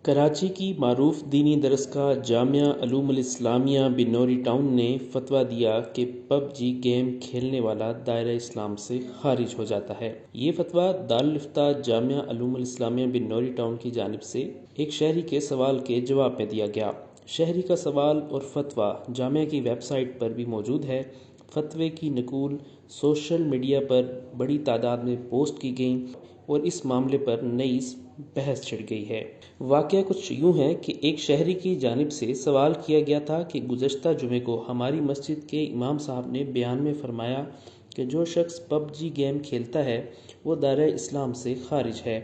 کراچی کی معروف دینی درسگاہ جامعہ علوم الاسلامیہ بنوری ٹاؤن نے فتویٰ دیا کہ پب جی گیم کھیلنے والا دائرہ اسلام سے خارج ہو جاتا ہے۔ یہ فتویٰ دارالافتاء جامعہ علوم الاسلامیہ بنوری ٹاؤن کی جانب سے ایک شہری کے سوال کے جواب میں دیا گیا۔ شہری کا سوال اور فتویٰ جامعہ کی ویب سائٹ پر بھی موجود ہے۔ فتوے کی نقول سوشل میڈیا پر بڑی تعداد میں پوسٹ کی گئیں اور اس معاملے پر نئی بحث چھڑ گئی ہے۔ واقعہ کچھ یوں ہے کہ ایک شہری کی جانب سے سوال کیا گیا تھا کہ گزشتہ جمعے کو ہماری مسجد کے امام صاحب نے بیان میں فرمایا کہ جو شخص پب جی گیم کھیلتا ہے وہ دائرہ اسلام سے خارج ہے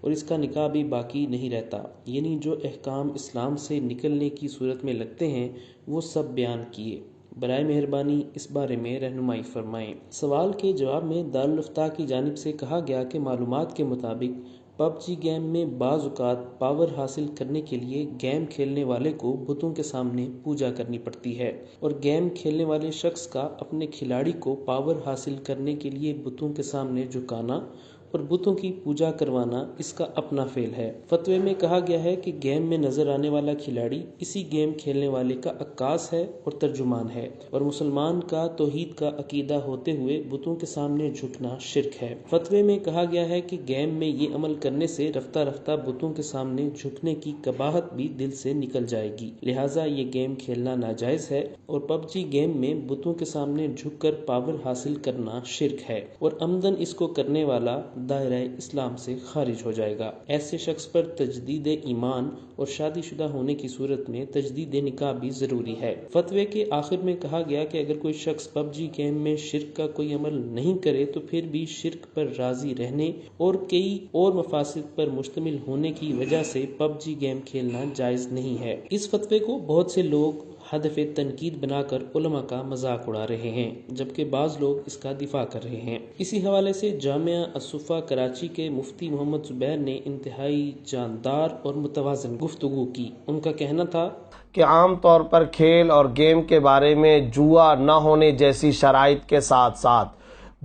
اور اس کا نکاح بھی باقی نہیں رہتا، یعنی جو احکام اسلام سے نکلنے کی صورت میں لگتے ہیں وہ سب بیان کیے۔ برائے مہربانی اس بارے میں رہنمائی فرمائیں۔ سوال کے جواب میں دارالافتاء کی جانب سے کہا گیا کہ معلومات کے مطابق پب جی گیم میں بعض اوقات پاور حاصل کرنے کے لیے گیم کھیلنے والے کو بتوں کے سامنے پوجا کرنی پڑتی ہے، اور گیم کھیلنے والے شخص کا اپنے کھلاڑی کو پاور حاصل کرنے کے لیے بتوں کے سامنے جھکانا اور بتوں کی پوجا کروانا اس کا اپنا فعل ہے۔ فتوے میں کہا گیا ہے کہ گیم میں نظر آنے والا کھلاڑی اسی گیم کھیلنے والے کا عکاس ہے اور ترجمان ہے، اور مسلمان کا توحید کا عقیدہ ہوتے ہوئے بتوں کے سامنے جھکنا شرک ہے۔ فتوے میں کہا گیا ہے کہ گیم میں یہ عمل کرنے سے رفتہ رفتہ بتوں کے سامنے جھکنے کی قباحت بھی دل سے نکل جائے گی، لہٰذا یہ گیم کھیلنا ناجائز ہے، اور پب جی گیم میں بتوں کے سامنے جھک کر پاور حاصل کرنا شرک ہے، اور عمدن اس کو کرنے والا دائرہ اسلام سے خارج ہو جائے گا۔ ایسے شخص پر تجدید ایمان اور شادی شدہ ہونے کی صورت میں تجدید نکاح بھی ضروری ہے۔ فتوے کے آخر میں کہا گیا کہ اگر کوئی شخص پب جی گیم میں شرک کا کوئی عمل نہیں کرے تو پھر بھی شرک پر راضی رہنے اور کئی اور مفاسد پر مشتمل ہونے کی وجہ سے پب جی گیم کھیلنا جائز نہیں ہے۔ اس فتوے کو بہت سے لوگ ہدف تنقید بنا کر علماء کا مذاق اڑا رہے ہیں، جبکہ بعض لوگ اس کا دفاع کر رہے ہیں۔ اسی حوالے سے جامعہ الصفا کراچی کے مفتی محمد زبیر نے انتہائی جاندار اور متوازن گفتگو کی۔ ان کا کہنا تھا کہ عام طور پر کھیل اور گیم کے بارے میں جوا نہ ہونے جیسی شرائط کے ساتھ ساتھ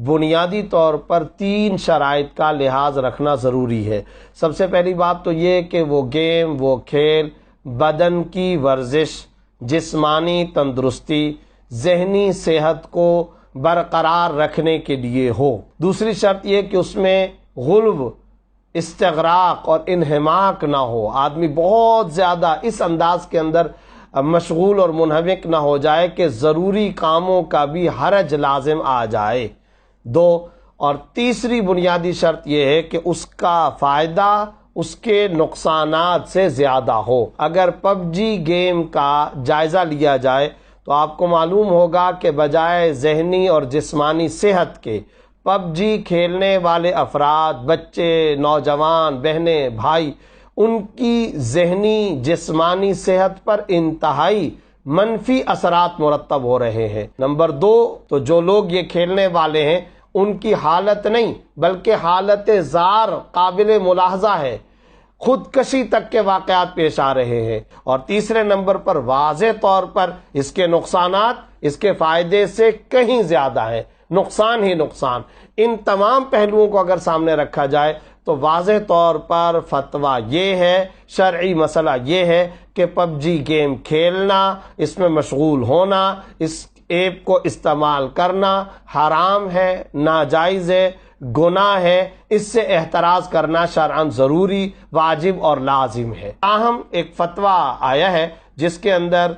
بنیادی طور پر 3 شرائط کا لحاظ رکھنا ضروری ہے۔ سب سے پہلی بات تو یہ کہ وہ گیم، وہ کھیل بدن کی ورزش، جسمانی تندرستی، ذہنی صحت کو برقرار رکھنے کے لیے ہو۔ دوسری شرط یہ کہ اس میں غلو، استغراق اور انہماک نہ ہو، آدمی بہت زیادہ اس انداز کے اندر مشغول اور منہمک نہ ہو جائے کہ ضروری کاموں کا بھی حرج لازم آ جائے۔ 2 اور تیسری بنیادی شرط یہ ہے کہ اس کا فائدہ اس کے نقصانات سے زیادہ ہو۔ اگر پب جی گیم کا جائزہ لیا جائے تو آپ کو معلوم ہوگا کہ بجائے ذہنی اور جسمانی صحت کے پب جی کھیلنے والے افراد، بچے، نوجوان، بہنیں، بھائی، ان کی ذہنی جسمانی صحت پر انتہائی منفی اثرات مرتب ہو رہے ہیں۔ نمبر 2 تو جو لوگ یہ کھیلنے والے ہیں ان کی حالت نہیں بلکہ حالت زار قابل ملاحظہ ہے، خودکشی تک کے واقعات پیش آ رہے ہیں۔ اور تیسرے نمبر پر واضح طور پر اس کے نقصانات اس کے فائدے سے کہیں زیادہ ہیں، نقصان ہی نقصان۔ ان تمام پہلوؤں کو اگر سامنے رکھا جائے تو واضح طور پر فتویٰ یہ ہے، شرعی مسئلہ یہ ہے کہ پب جی گیم کھیلنا، اس میں مشغول ہونا، اس ایپ کو استعمال کرنا حرام ہے، ناجائز ہے، گناہ ہے، اس سے احتراز کرنا شرعاً ضروری، واجب اور لازم ہے۔ تاہم ایک فتویٰ آیا ہے جس کے اندر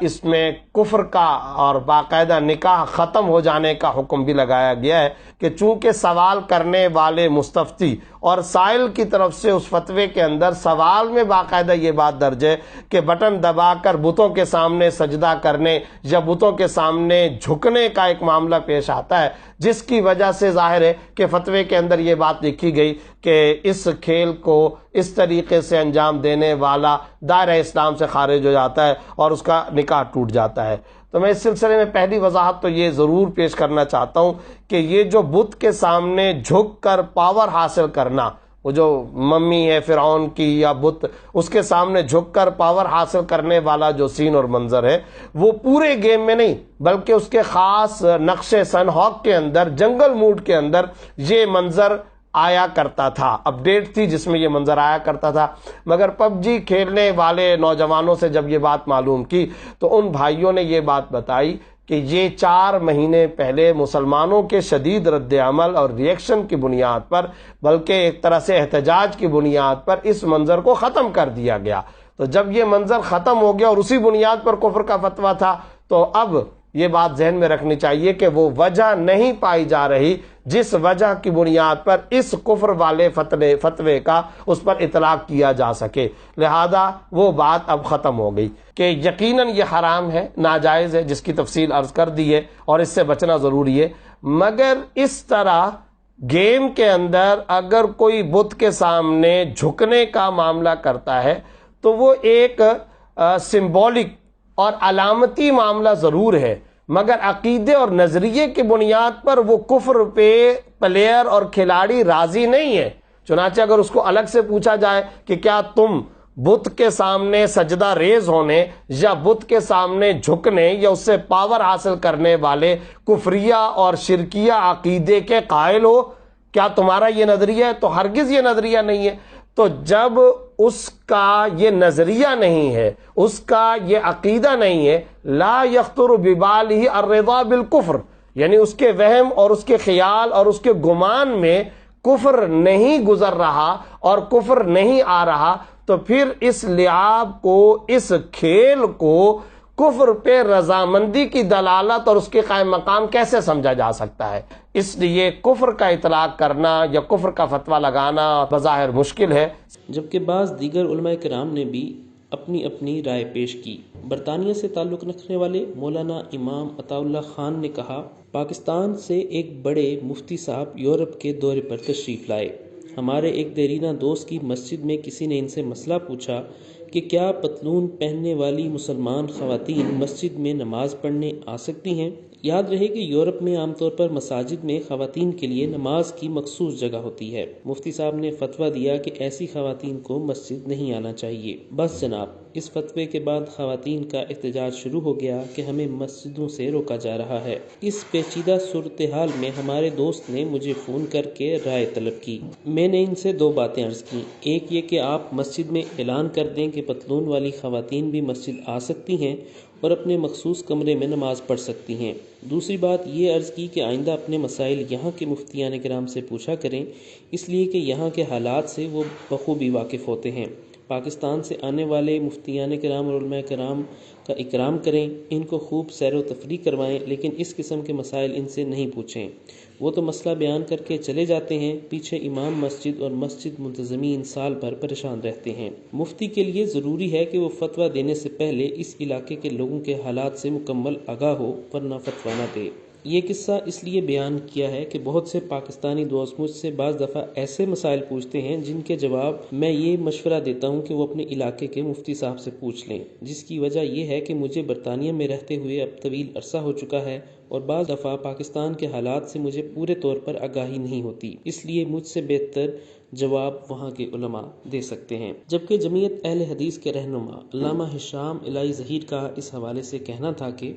اس میں کفر کا اور باقاعدہ نکاح ختم ہو جانے کا حکم بھی لگایا گیا ہے کہ چونکہ سوال کرنے والے مستفتی اور سائل کی طرف سے اس فتوے کے اندر سوال میں باقاعدہ یہ بات درج ہے کہ بٹن دبا کر بتوں کے سامنے سجدہ کرنے یا بتوں کے سامنے جھکنے کا ایک معاملہ پیش آتا ہے، جس کی وجہ سے ظاہر ہے کہ فتوے کے اندر یہ بات لکھی گئی کہ اس کھیل کو اس طریقے سے انجام دینے والا دائرہ اسلام سے خارج ہو جاتا ہے اور اس کا نکاح ٹوٹ جاتا ہے۔ تو میں اس سلسلے میں پہلی وضاحت تو یہ ضرور پیش کرنا چاہتا ہوں کہ یہ جو بت کے سامنے جھک کر پاور حاصل کرنا، وہ جو ممی ہے فرعون کی یا بت، اس کے سامنے جھک کر پاور حاصل کرنے والا جو سین اور منظر ہے، وہ پورے گیم میں نہیں بلکہ اس کے خاص نقش سن ہاک کے اندر، جنگل موڈ کے اندر یہ منظر آیا کرتا تھا، اپڈیٹ تھی جس میں یہ منظر آیا کرتا تھا۔ مگر پب جی کھیلنے والے نوجوانوں سے جب یہ بات معلوم کی تو ان بھائیوں نے یہ بات بتائی کہ یہ 4 مہینے پہلے مسلمانوں کے شدید رد عمل اور ریئیکشن کی بنیاد پر، بلکہ ایک طرح سے احتجاج کی بنیاد پر اس منظر کو ختم کر دیا گیا۔ تو جب یہ منظر ختم ہو گیا اور اسی بنیاد پر کفر کا فتویٰ تھا، تو اب یہ بات ذہن میں رکھنی چاہیے کہ وہ وجہ نہیں پائی جا رہی جس وجہ کی بنیاد پر اس کفر والے فتوے کا اس پر اطلاق کیا جا سکے، لہذا وہ بات اب ختم ہو گئی کہ یقیناً یہ حرام ہے، ناجائز ہے، جس کی تفصیل عرض کر دی ہے اور اس سے بچنا ضروری ہے۔ مگر اس طرح گیم کے اندر اگر کوئی بت کے سامنے جھکنے کا معاملہ کرتا ہے تو وہ ایک سمبولک اور علامتی معاملہ ضرور ہے، مگر عقیدے اور نظریے کی بنیاد پر وہ کفر پہ پلیئر اور کھلاڑی راضی نہیں ہے۔ چنانچہ اگر اس کو الگ سے پوچھا جائے کہ کیا تم بت کے سامنے سجدہ ریز ہونے یا بت کے سامنے جھکنے یا اس سے پاور حاصل کرنے والے کفریہ اور شرکیہ عقیدے کے قائل ہو، کیا تمہارا یہ نظریہ ہے؟ تو ہرگز یہ نظریہ نہیں ہے۔ تو جب اس کا یہ نظریہ نہیں ہے، اس کا یہ عقیدہ نہیں ہے، لا یخطر ببالہ الرضا بالکفر، یعنی اس کے وہم اور اس کے خیال اور اس کے گمان میں کفر نہیں گزر رہا اور کفر نہیں آ رہا، تو پھر اس لعاب کو، اس کھیل کو کفر پہ رضامندی کی دلالت اور اس کے قائم مقام کیسے سمجھا جا سکتا ہے؟ اس لیے کفر کا اطلاق کرنا یا کفر کا فتویٰ لگانا بظاہر مشکل ہے۔ جبکہ بعض دیگر علماء کرام نے بھی اپنی اپنی رائے پیش کی۔ برطانیہ سے تعلق رکھنے والے مولانا امام عطا اللہ خان نے کہا، پاکستان سے ایک بڑے مفتی صاحب یورپ کے دورے پر تشریف لائے۔ ہمارے ایک دیرینہ دوست کی مسجد میں کسی نے ان سے مسئلہ پوچھا کہ کیا پتلون پہننے والی مسلمان خواتین مسجد میں نماز پڑھنے آ سکتی ہیں؟ یاد رہے کہ یورپ میں عام طور پر مساجد میں خواتین کے لیے نماز کی مخصوص جگہ ہوتی ہے۔ مفتی صاحب نے فتویٰ دیا کہ ایسی خواتین کو مسجد نہیں آنا چاہیے۔ بس جناب، اس فتوے کے بعد خواتین کا احتجاج شروع ہو گیا کہ ہمیں مسجدوں سے روکا جا رہا ہے۔ اس پیچیدہ صورتحال میں ہمارے دوست نے مجھے فون کر کے رائے طلب کی۔ میں نے ان سے 2 باتیں عرض کی، ایک یہ کہ آپ مسجد میں اعلان کر دیں کہ پتلون والی خواتین بھی مسجد آ سکتی ہیں اور اپنے مخصوص کمرے میں نماز پڑھ سکتی ہیں۔ دوسری بات یہ عرض کی کہ آئندہ اپنے مسائل یہاں کے مفتیان کرام سے پوچھا کریں، اس لیے کہ یہاں کے حالات سے وہ بخوبی واقف ہوتے ہیں۔ پاکستان سے آنے والے مفتیان کرام اور علماء کرام کا اکرام کریں، ان کو خوب سیر و تفریح کروائیں، لیکن اس قسم کے مسائل ان سے نہیں پوچھیں۔ وہ تو مسئلہ بیان کر کے چلے جاتے ہیں، پیچھے امام مسجد اور مسجد منتظمین سال بھر پریشان رہتے ہیں۔ مفتی کے لیے ضروری ہے کہ وہ فتویٰ دینے سے پہلے اس علاقے کے لوگوں کے حالات سے مکمل آگاہ ہو، ورنہ فتویٰ نہ دے۔ یہ قصہ اس لیے بیان کیا ہے کہ بہت سے پاکستانی دوست مجھ سے بعض دفعہ ایسے مسائل پوچھتے ہیں جن کے جواب میں یہ مشورہ دیتا ہوں کہ وہ اپنے علاقے کے مفتی صاحب سے پوچھ لیں، جس کی وجہ یہ ہے کہ مجھے برطانیہ میں رہتے ہوئے اب طویل عرصہ ہو چکا ہے اور بعض دفعہ پاکستان کے حالات سے مجھے پورے طور پر آگاہی نہیں ہوتی، اس لیے مجھ سے بہتر جواب وہاں کے علماء دے سکتے ہیں۔ جبکہ جمعیت اہل حدیث کے رہنما علامہ ہشام الہی ظہیر کا اس حوالے سے کہنا تھا کہ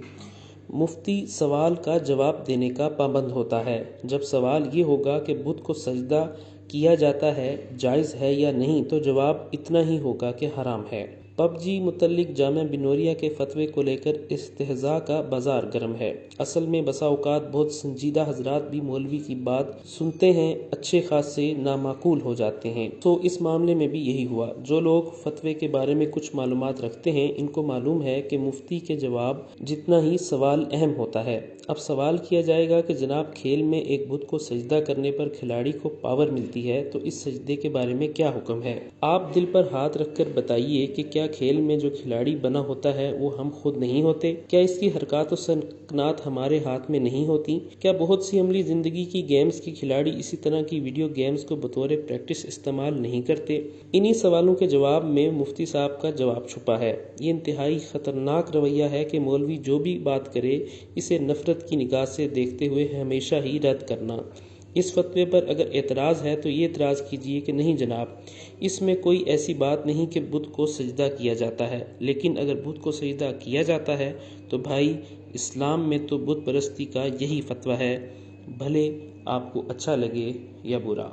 مفتی سوال کا جواب دینے کا پابند ہوتا ہے۔ جب سوال یہ ہوگا کہ بت کو سجدہ کیا جاتا ہے جائز ہے یا نہیں، تو جواب اتنا ہی ہوگا کہ حرام ہے۔ پب جی متعلق جامعہ بنوریہ کے فتوے کو لے کر استہزاء کا بازار گرم ہے۔ اصل میں بسا اوقات بہت سنجیدہ حضرات بھی مولوی کی بات سنتے ہیں اچھے خاصے نامعقول ہو جاتے ہیں، تو اس معاملے میں بھی یہی ہوا۔ جو لوگ فتوے کے بارے میں کچھ معلومات رکھتے ہیں، ان کو معلوم ہے کہ مفتی کے جواب جتنا ہی سوال اہم ہوتا ہے۔ اب سوال کیا جائے گا کہ جناب کھیل میں ایک بت کو سجدہ کرنے پر کھلاڑی کو پاور ملتی ہے، تو اس سجدے کے بارے میں کیا حکم ہے؟ آپ دل پر ہاتھ رکھ کر بتائیے کہ کیا کھیل میں جو کھلاڑی بنا ہوتا ہے وہ ہم خود نہیں ہوتے؟ کیا اس کی حرکات و سکنات ہمارے ہاتھ میں نہیں ہوتی؟ کیا بہت سی عملی زندگی کی گیمز کے کھلاڑی اسی طرح کی ویڈیو گیمز کو بطور پریکٹس استعمال نہیں کرتے؟ انہی سوالوں کے جواب میں مفتی صاحب کا جواب چھپا ہے۔ یہ انتہائی خطرناک رویہ ہے کہ مولوی جو بھی بات کرے اسے نفرت کی نگاہ سے دیکھتے ہوئے ہمیشہ ہی رد کرنا۔ اس فتوے پر اگر اعتراض ہے تو یہ اعتراض کیجئے کہ نہیں جناب، اس میں کوئی ایسی بات نہیں کہ بت کو سجدہ کیا جاتا ہے، لیکن اگر بت کو سجدہ کیا جاتا ہے تو بھائی اسلام میں تو بت پرستی کا یہی فتویٰ ہے، بھلے آپ کو اچھا لگے یا برا۔